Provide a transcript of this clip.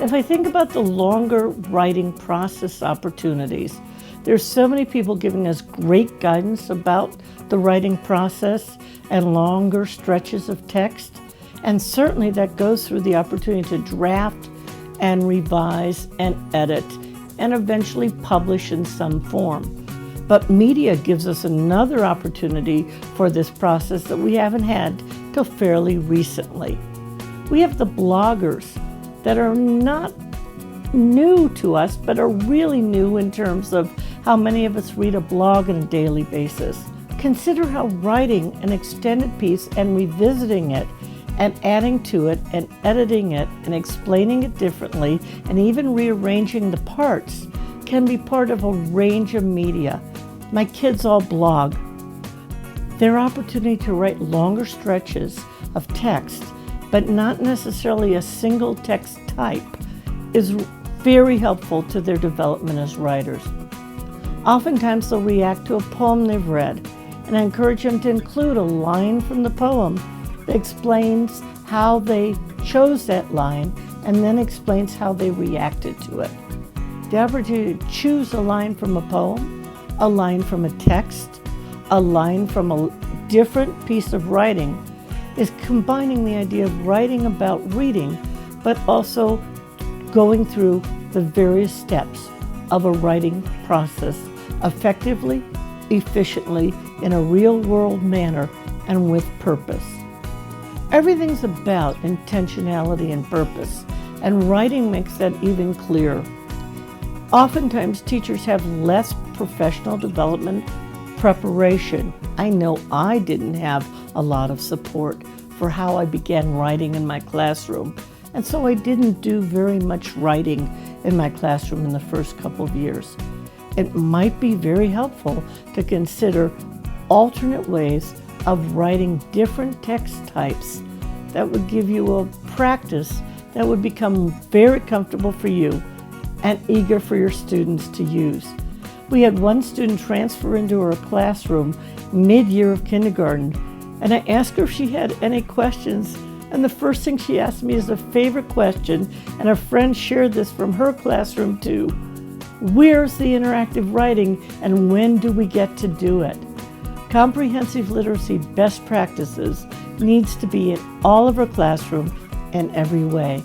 If I think about the longer writing process opportunities, there's so many people giving us great guidance about the writing process and longer stretches of text. And certainly that goes through the opportunity to draft and revise and edit and eventually publish in some form. But media gives us another opportunity for this process that we haven't had till fairly recently. We have the bloggers that are not new to us, but are really new in terms of how many of us read a blog on a daily basis. Consider how writing an extended piece and revisiting it and adding to it and editing it and explaining it differently and even rearranging the parts can be part of a range of media. My kids all blog. Their opportunity to write longer stretches of text, but not necessarily a single text type, is very helpful to their development as writers. Oftentimes they'll react to a poem they've read, and I encourage them to include a line from the poem that explains how they chose that line and then explains how they reacted to it. The opportunity to choose a line from a poem, a line from a text, a line from a different piece of writing is combining the idea of writing about reading, but also going through the various steps of a writing process effectively, efficiently, in a real-world manner, and with purpose. Everything's about intentionality and purpose, and writing makes that even clearer. Oftentimes, teachers have less professional development preparation. I know I didn't have a lot of support for how I began writing in my classroom, and so I didn't do very much writing in my classroom in the first couple of years. It might be very helpful to consider alternate ways of writing different text types that would give you a practice that would become very comfortable for you and eager for your students to use. We had one student transfer into our classroom mid-year of kindergarten, and I asked her if she had any questions, and the first thing she asked me is a favorite question, and a friend shared this from her classroom too. Where's the interactive writing, and when do we get to do it? Comprehensive literacy best practices needs to be in all of our classroom in every way.